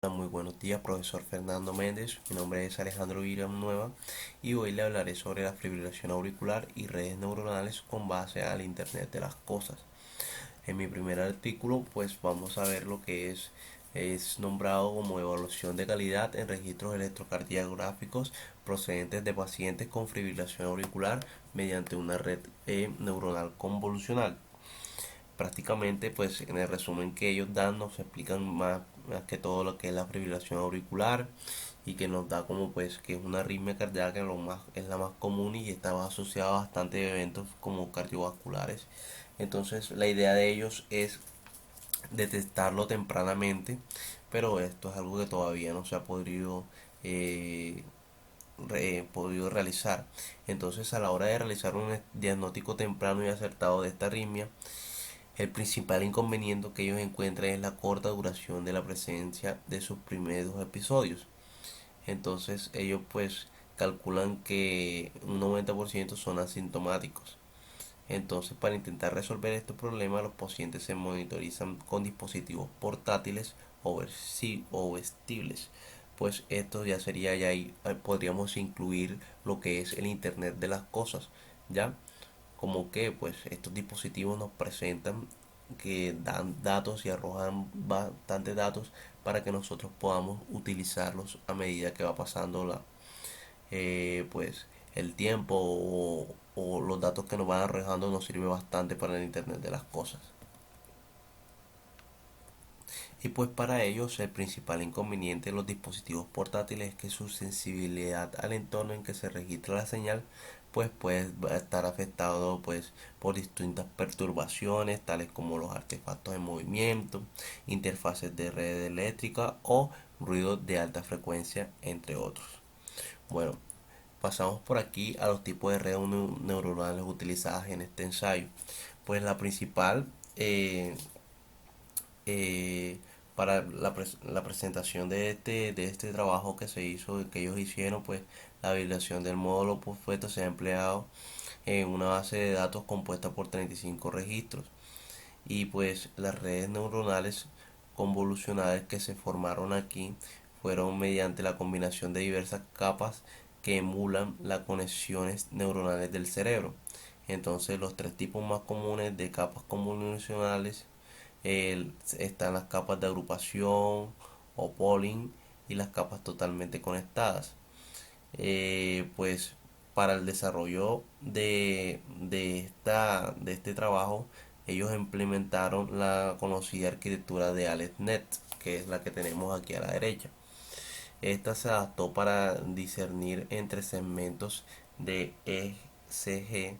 Hola, muy buenos días, profesor Fernando Méndez. Mi nombre es Alejandro Villanueva y hoy le hablaré sobre la fibrilación auricular y redes neuronales con base al Internet de las Cosas. En mi primer artículo, pues vamos a ver lo que es nombrado como evaluación de calidad en registros electrocardiográficos procedentes de pacientes con fibrilación auricular mediante una red neuronal convolucional. Prácticamente, pues en el resumen que ellos dan nos explican más que todo lo que es la fibrilación auricular y que nos da como pues que es una arritmia cardíaca es la más común y está asociada a bastantes eventos como cardiovasculares. Entonces la idea de ellos es detectarlo tempranamente, pero esto es algo que todavía no se ha eh, podido realizar. Entonces, a la hora de realizar un diagnóstico temprano y acertado de esta arritmia, el principal inconveniente que ellos encuentran es la corta duración de la presencia de sus primeros episodios. Entonces ellos pues calculan que un 90% son asintomáticos. Entonces, para intentar resolver este problema, los pacientes se monitorizan con dispositivos portátiles o vestibles. Pues esto ya sería, ya ahí podríamos incluir lo que es el Internet de las cosas, ¿ya? Como que pues estos dispositivos nos presentan que dan datos y arrojan bastantes datos para que nosotros podamos utilizarlos a medida que va pasando pues el tiempo o los datos que nos van arrojando nos sirve bastante para el Internet de las cosas. Y pues para ellos el principal inconveniente de los dispositivos portátiles es que su sensibilidad al entorno en que se registra la señal pues puede estar afectado pues por distintas perturbaciones tales como los artefactos de movimiento, interfaces de red eléctrica o ruidos de alta frecuencia, entre otros. Bueno, pasamos por aquí a los tipos de redes neuronales utilizadas en este ensayo. Pues la principal eh, para la presentación de este trabajo que se hizo, que ellos hicieron, pues la violación del módulo pospuesto se ha empleado en una base de datos compuesta por 35 registros. Y pues las redes neuronales convolucionales que se formaron aquí fueron mediante la combinación de diversas capas que emulan las conexiones neuronales del cerebro. Entonces los tres tipos más comunes de capas convolucionales están las capas de agrupación o polling y las capas totalmente conectadas. Pues para el desarrollo de este trabajo, ellos implementaron la conocida arquitectura de ALEKNet, que es la que tenemos aquí a la derecha. Esta se adaptó para discernir entre segmentos de ECG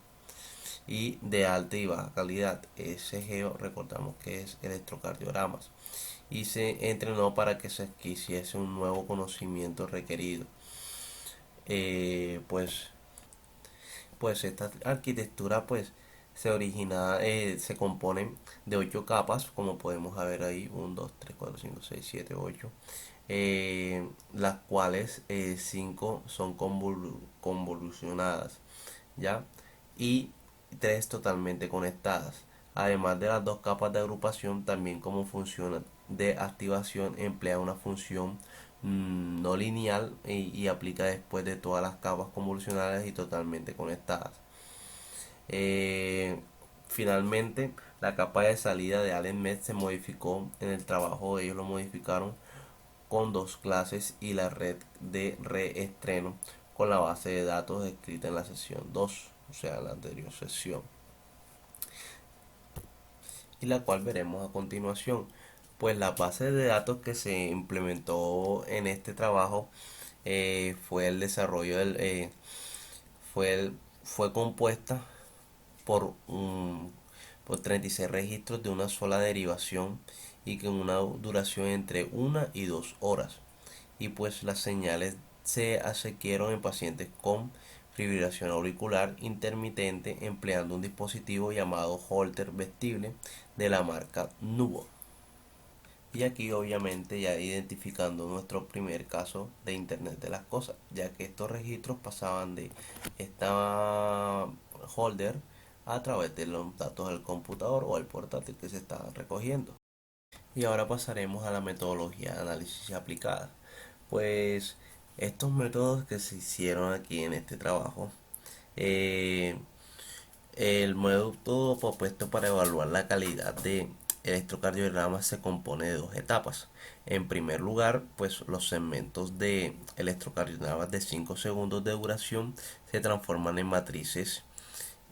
y de alta y baja calidad. ECG recordamos que es electrocardiogramas y se entrenó para que se adquiriese un nuevo conocimiento requerido. Eh, pues pues esta arquitectura pues se compone de 8 capas, como podemos ver ahí, 1 2 3 4 5 6 7 8, las cuales 5 son convolucionadas, ¿ya? Y 3 totalmente conectadas. Además de las dos capas de agrupación, también como función de activación emplea una función no lineal y aplica después de todas las capas convolucionales y totalmente conectadas. Eh, Finalmente, la capa de salida de ALEKNet se modificó en el trabajo, ellos lo modificaron con dos clases y la red de reestreno con la base de datos escrita en la sesión 2, o sea, la anterior sesión, y la cual veremos a continuación. Pues la base de datos que se implementó en este trabajo fue el desarrollo fue, fue compuesta por, por 36 registros de una sola derivación y con una duración entre 1 y 2 horas. Y pues las señales se adquirieron en pacientes con fibrilación auricular intermitente empleando un dispositivo llamado Holter vestible de la marca Nuvo. Y aquí obviamente ya identificando nuestro primer caso de Internet de las Cosas, ya que estos registros pasaban de esta holder a través de los datos del computador o el portátil que se estaba recogiendo. Y ahora pasaremos a la metodología de análisis aplicada. Pues estos métodos que se hicieron aquí en este trabajo, eh, el método propuesto para evaluar la calidad de electrocardiograma se compone de dos etapas. En primer lugar, pues los segmentos de electrocardiogramas de 5 segundos de duración se transforman en matrices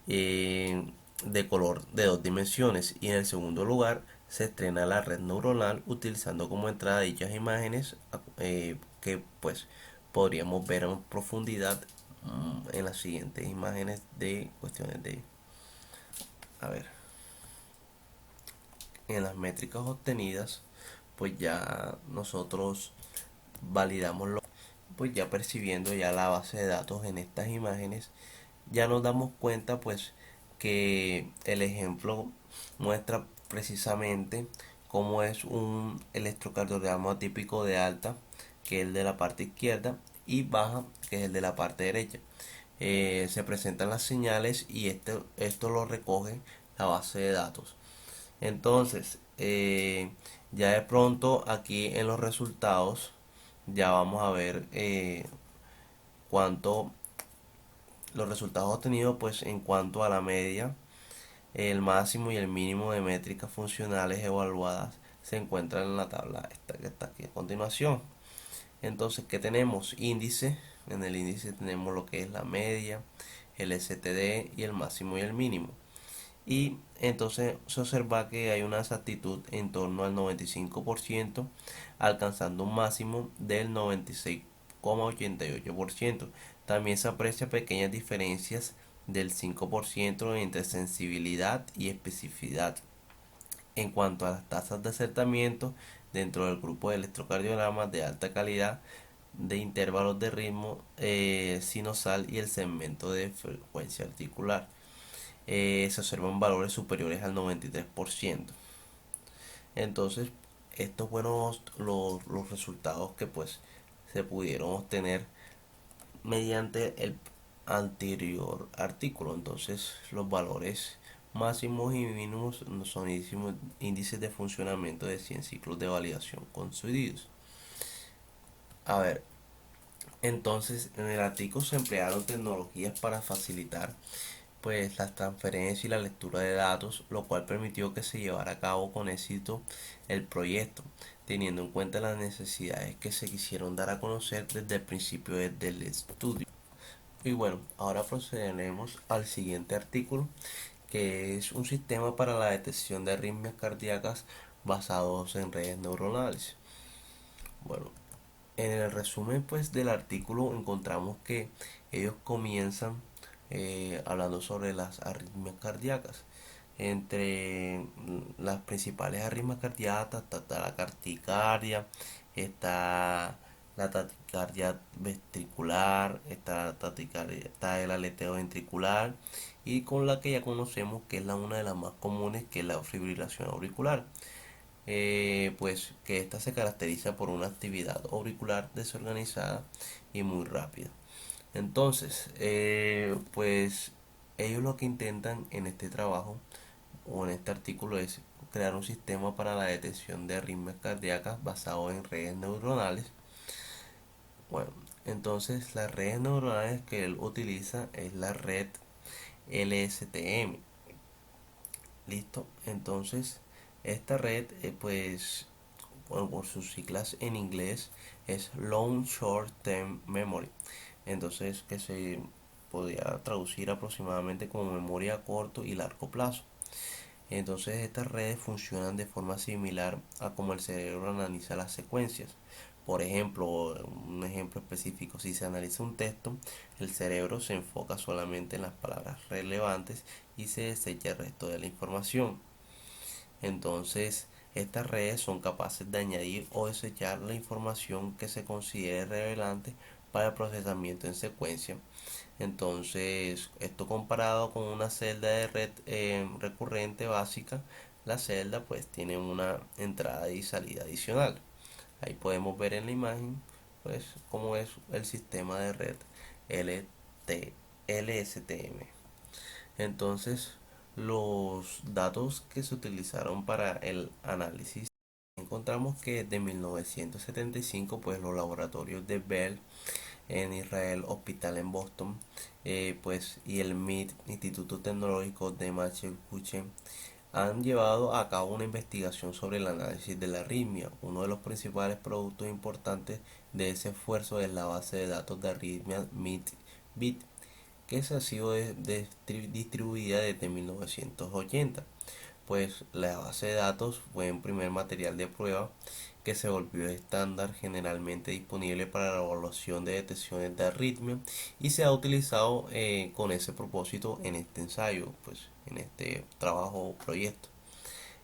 de color de dos dimensiones, y en el segundo lugar se estrena la red neuronal utilizando como entrada dichas imágenes que pues podríamos ver en profundidad en las siguientes imágenes de cuestiones de, a ver, en las métricas obtenidas pues ya nosotros validamos pues ya percibiendo ya la base de datos en estas imágenes, ya nos damos cuenta pues que el ejemplo muestra precisamente cómo es un electrocardiograma típico de alta, que es el de la parte izquierda, y baja, que es el de la parte derecha. Se presentan las señales y esto lo recoge la base de datos. Entonces, ya de pronto aquí en los resultados ya vamos a ver cuánto los resultados obtenidos pues en cuanto a la media, el máximo y el mínimo de métricas funcionales evaluadas se encuentran en la tabla esta que está aquí a continuación. Entonces, ¿qué tenemos? Índice. En el índice tenemos lo que es la media, el STD y el máximo y el mínimo. Y entonces se observa que hay una exactitud en torno al 95%, alcanzando un máximo del 96,88%. También se aprecia pequeñas diferencias del 5% entre sensibilidad y especificidad. En cuanto a las tasas de acertamiento dentro del grupo de electrocardiogramas de alta calidad de intervalos de ritmo sinusal y el segmento de frecuencia articular, se observan valores superiores al 93%. Entonces, estos fueron los resultados que pues se pudieron obtener mediante el anterior artículo. Entonces, los valores máximos y mínimos son índices de funcionamiento de 100 ciclos de validación concedidos. A ver, entonces en el artículo se emplearon tecnologías para facilitar pues la transferencia y la lectura de datos, lo cual permitió que se llevara a cabo con éxito el proyecto, teniendo en cuenta las necesidades que se quisieron dar a conocer desde el principio del estudio. Y bueno, ahora procederemos al siguiente artículo, que es un sistema para la detección de arritmias cardíacas basados en redes neuronales. Bueno, en el resumen pues del artículo encontramos que ellos comienzan hablando sobre las arritmias cardíacas. Entre las principales arritmias cardíacas está la taquicardia, está la taquicardia ventricular, está la taquicardia, está el aleteo ventricular, y con la que ya conocemos que es una de las más comunes, que es la fibrilación auricular. Pues que esta se caracteriza por una actividad auricular desorganizada y muy rápida. Entonces, pues ellos lo que intentan en este trabajo o en este artículo es crear un sistema para la detección de arritmias cardíacas basado en redes neuronales. Bueno, entonces las redes neuronales que él utiliza es la red LSTM. Listo. Entonces, esta red, pues, bueno, por sus siglas en inglés, es Long Short Term Memory. Entonces, que se podría traducir aproximadamente como memoria a corto y largo plazo. Entonces, estas redes funcionan de forma similar a como el cerebro analiza las secuencias. Por ejemplo, un ejemplo específico, si se analiza un texto, el cerebro se enfoca solamente en las palabras relevantes y se desecha el resto de la información. Entonces, estas redes son capaces de añadir o desechar la información que se considere relevante para el procesamiento en secuencia. Entonces, esto comparado con una celda de red recurrente básica, la celda pues tiene una entrada y salida adicional. Ahí podemos ver en la imagen pues cómo es el sistema de red LSTM. Entonces, los datos que se utilizaron para el análisis encontramos que desde 1975 pues los laboratorios de Bell en Israel, Hospital en Boston, pues y el MIT, Instituto Tecnológico de Massachusetts, han llevado a cabo una investigación sobre el análisis de la arritmia. Uno de los principales productos importantes de ese esfuerzo es la base de datos de arritmia MIT-BIT, que se ha sido distribuida desde 1980. Pues la base de datos fue un primer material de prueba que se volvió estándar generalmente disponible para la evaluación de detecciones de arritmia y se ha utilizado con ese propósito en este ensayo, pues en este trabajo o proyecto.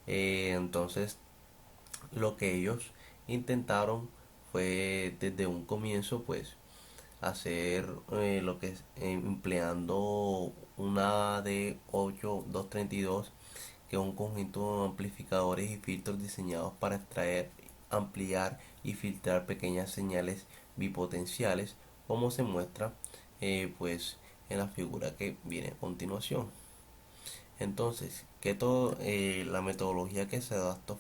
Entonces lo que ellos intentaron fue desde un comienzo pues hacer lo que es empleando una AD8232, que es un conjunto de amplificadores y filtros diseñados para extraer, ampliar y filtrar pequeñas señales bipotenciales, como se muestra pues en la figura que viene a continuación. Entonces, la metodología que se adaptó,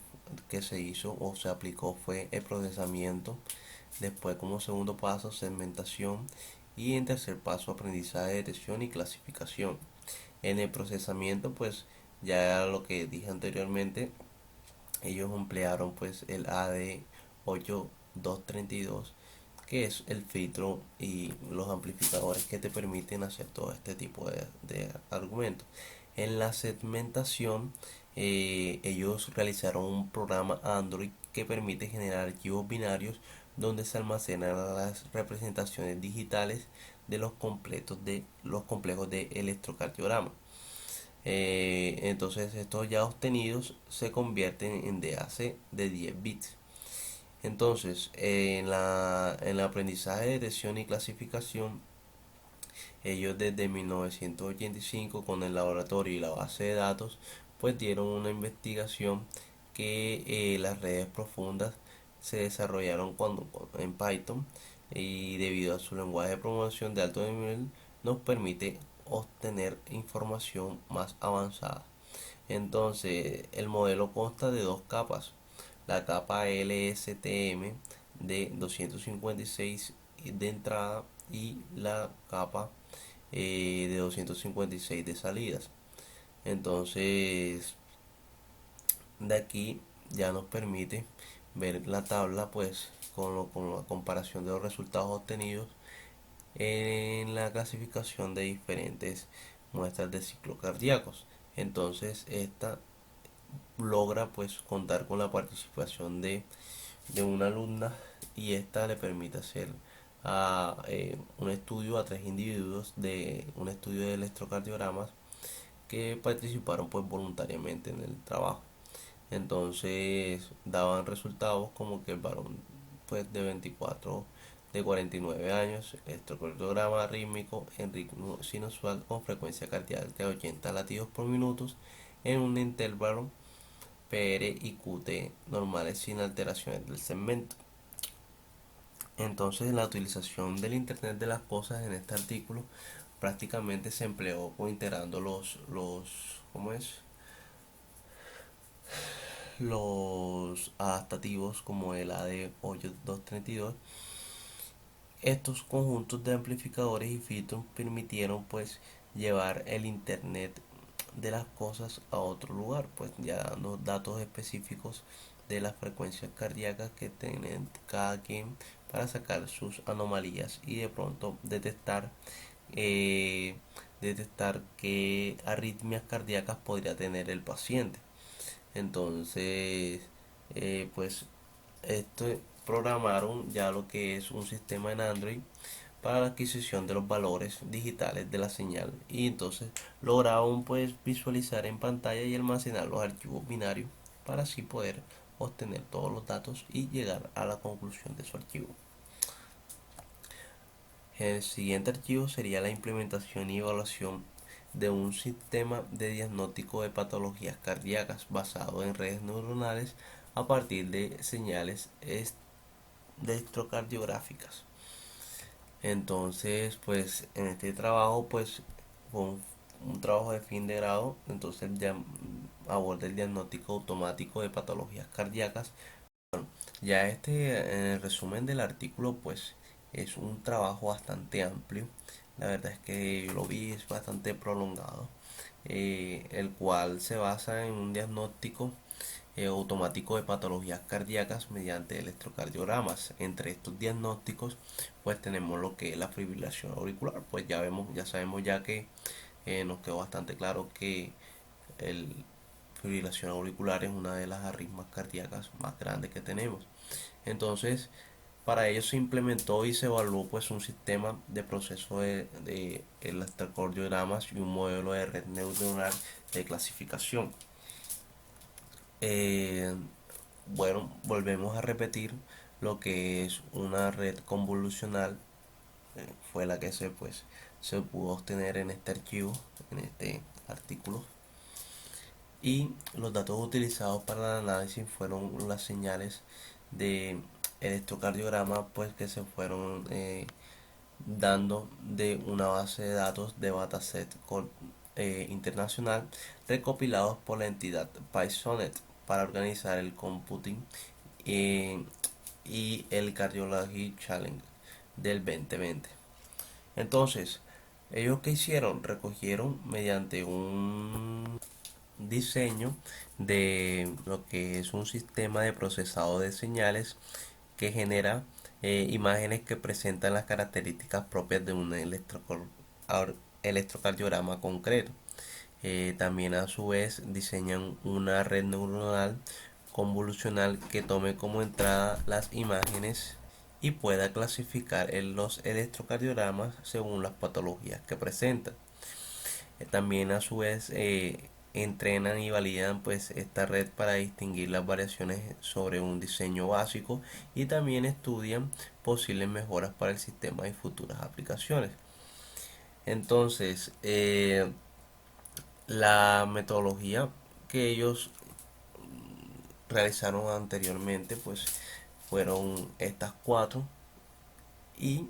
que se hizo o se aplicó fue el procesamiento, después como segundo paso segmentación y en tercer paso aprendizaje, detección y clasificación. En el procesamiento pues ya lo que dije anteriormente, ellos emplearon pues el AD8232, que es el filtro y los amplificadores que te permiten hacer todo este tipo de argumentos. En la segmentación, ellos realizaron un programa Android que permite generar archivos binarios donde se almacenan las representaciones digitales de los complejos de electrocardiograma. Entonces estos ya obtenidos se convierten en DAC de 10 bits. Entonces, en el aprendizaje de detección y clasificación, ellos desde 1985 con el laboratorio y la base de datos, pues dieron una investigación que las redes profundas se desarrollaron en Python, y debido a su lenguaje de programación de alto nivel nos permite obtener información más avanzada. Entonces, el modelo consta de dos capas: la capa LSTM de 256 de entrada y la capa de 256 de salidas. Entonces, de aquí ya nos permite ver la tabla pues con la comparación de los resultados obtenidos en la clasificación de diferentes muestras de ciclos cardíacos. Entonces esta logra pues contar con la participación de una alumna, y esta le permite hacer un estudio a tres individuos de un estudio de electrocardiogramas que participaron pues voluntariamente en el trabajo. Entonces daban resultados como que el varón pues de 49 años, electrocardiograma rítmico en ritmo sinusual con frecuencia cardíaca de 80 latidos por minuto en un intervalo PR y QT normales sin alteraciones del segmento. Entonces la utilización del Internet de las cosas en este artículo prácticamente se empleó integrando ¿cómo es? Los adaptativos como el AD8232. Estos conjuntos de amplificadores y filtros permitieron pues llevar el Internet de las cosas a otro lugar, pues ya dando datos específicos de las frecuencias cardíacas que tienen cada quien para sacar sus anomalías y de pronto eh, detectar qué arritmias cardíacas podría tener el paciente. Entonces, pues esto programaron ya lo que es un sistema en Android para la adquisición de los valores digitales de la señal, y entonces lograron pues visualizar en pantalla y almacenar los archivos binarios para así poder obtener todos los datos y llegar a la conclusión de su archivo. El siguiente archivo sería la implementación y evaluación de un sistema de diagnóstico de patologías cardíacas basado en redes neuronales a partir de señales electrocardiográficas. Entonces, pues en este trabajo, pues fue un trabajo de fin de grado. Entonces ya aborda el diagnóstico automático de patologías cardíacas Ya en el resumen del artículo, pues es un trabajo bastante amplio. La verdad es que yo lo vi, es bastante prolongado, el cual se basa en un diagnóstico automático de patologías cardíacas mediante electrocardiogramas. Entre estos diagnósticos, pues tenemos lo que es la fibrilación auricular. Pues ya sabemos ya que nos quedó bastante claro que el fibrilación auricular es una de las arritmias cardíacas más grandes que tenemos. Entonces, para ello se implementó y se evaluó pues un sistema de proceso de electrocardiogramas y un modelo de red neuronal de clasificación. Eh, bueno, volvemos a repetir lo que es una red convolucional. Fue la que se pudo obtener en este archivo, en este artículo. Y los datos utilizados para el análisis fueron las señales de electrocardiograma pues que se fueron dando de una base de datos de dataset internacional recopilados por la entidad PySonet para organizar el computing eh, y el Cardiology Challenge del 2020. Entonces, ellos que hicieron, recogieron mediante un diseño de lo que es un sistema de procesado de señales que genera imágenes que presentan las características propias de un electrocardiograma concreto. También a su vez diseñan una red neuronal convolucional que tome como entrada las imágenes y pueda clasificar los electrocardiogramas según las patologías que presentan. También a su vez entrenan y validan pues esta red para distinguir las variaciones sobre un diseño básico y también estudian posibles mejoras para el sistema y futuras aplicaciones. Entonces, la metodología que ellos realizaron anteriormente pues fueron estas cuatro y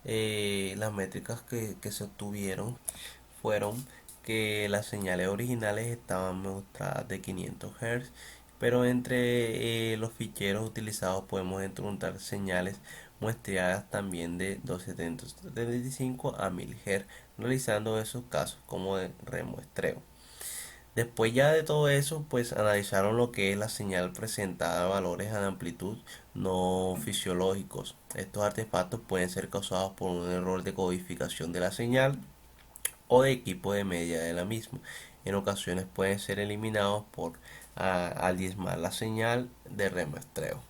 las métricas que se obtuvieron fueron que las señales originales estaban mostradas de 500 Hz, pero entre los ficheros utilizados podemos encontrar señales muestreadas también de 275 a 1000 Hz, realizando esos casos como de remuestreo. Después ya de todo eso, pues analizaron lo que es la señal presentada a valores de amplitud no fisiológicos. Estos artefactos pueden ser causados por un error de codificación de la señal o de equipo de media de la misma. En ocasiones pueden ser eliminados al diezmar la señal de remuestreo.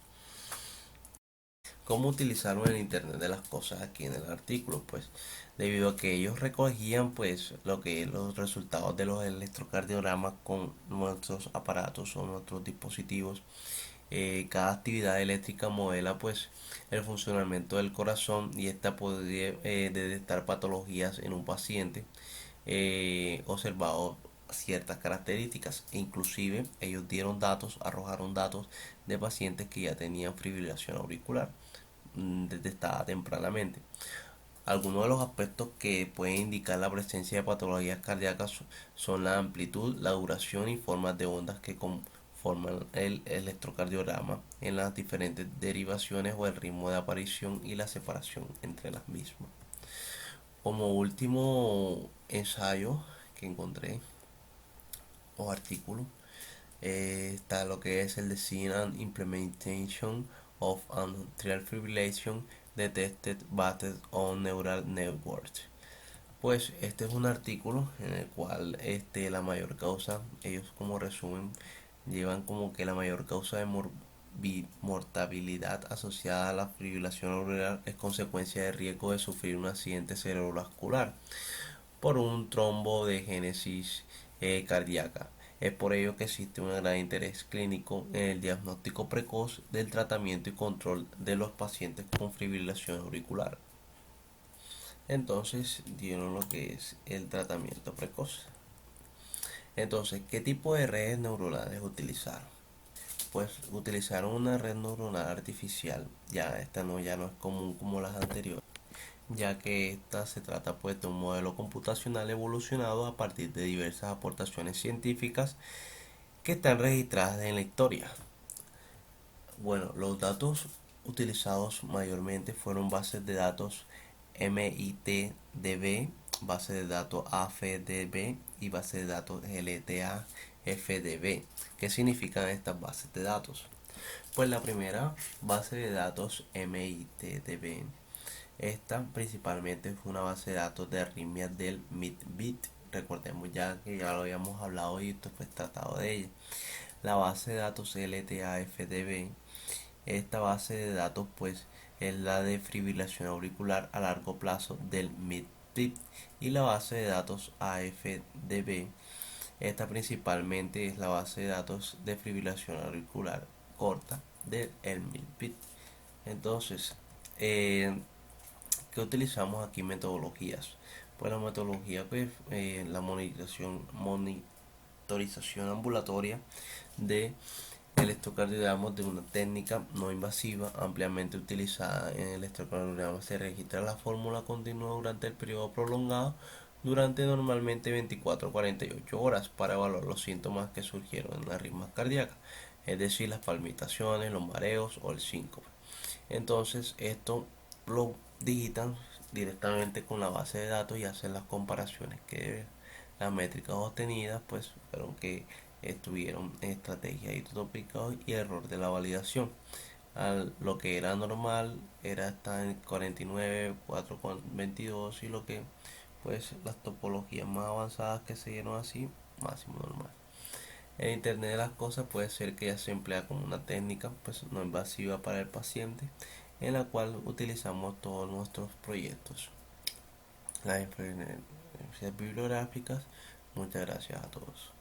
¿Cómo utilizaron el Internet de las cosas aquí en el artículo? Pues debido a que ellos recogían pues lo que es los resultados de los electrocardiogramas con nuestros aparatos o nuestros dispositivos. Cada actividad eléctrica modela pues el funcionamiento del corazón y esta podría detectar patologías en un paciente observado ciertas características e inclusive ellos arrojaron datos de pacientes que ya tenían fibrilación auricular detectada tempranamente. Algunos de los aspectos que pueden indicar la presencia de patologías cardíacas son la amplitud, la duración y formas de ondas que conforman el electrocardiograma en las diferentes derivaciones o el ritmo de aparición y la separación entre las mismas. Como último ensayo que encontré o artículo está lo que es el Design and Implementation of Atrial Fibrillation Detected Based on Neural Networks. Pues este es un artículo en el cual la mayor causa, ellos como resumen, llevan como que la mayor causa de mortalidad asociada a la fibrilación auricular es consecuencia de riesgo de sufrir un accidente cerebrovascular por un trombo de génesis cardíaca. Es por ello que existe un gran interés clínico en el diagnóstico precoz del tratamiento y control de los pacientes con fibrilación auricular. Entonces dieron lo que es el tratamiento precoz. Entonces, ¿qué tipo de redes neuronales utilizaron? Pues utilizaron una red neuronal artificial. Ya no es común como las anteriores, ya que esta se trata pues de un modelo computacional evolucionado a partir de diversas aportaciones científicas que están registradas en la historia. Bueno, los datos utilizados mayormente fueron bases de datos MITDB, base de datos AFDB y base de datos LTAFDB. ¿Qué significan estas bases de datos? Pues la primera base de datos MITDB, esta principalmente fue una base de datos de arritmias del MIT-BIT. Recordemos ya que ya lo habíamos hablado y esto fue tratado de ella. La base de datos LTAFDB, esta base de datos pues es la de fibrilación auricular a largo plazo del MIT-BIT, y la base de datos AFDB, esta principalmente es la base de datos de fibrilación auricular corta del MIT-BIT. Entonces, ¿qué utilizamos aquí? Metodologías. Pues la metodología, pues la monitorización ambulatoria de electrocardiograma de una técnica no invasiva ampliamente utilizada en el electrocardiograma. Se registra la fórmula continua durante el periodo prolongado durante normalmente 24 a 48 horas para evaluar los síntomas que surgieron en la arritmia cardíaca, es decir, las palpitaciones, los mareos o el síncope. Entonces esto lo digitan directamente con la base de datos y hacen las comparaciones que las métricas obtenidas pues fueron que estuvieron estrategia y tópicos y error de la validación. Lo que era normal era estar en 49, 4,22, y lo que pues las topologías más avanzadas que se dieron así, máximo normal. El Internet de las cosas puede ser que ya se emplea como una técnica pues no invasiva para el paciente, en la cual utilizamos todos nuestros proyectos. Las referencias bibliográficas. Muchas gracias a todos.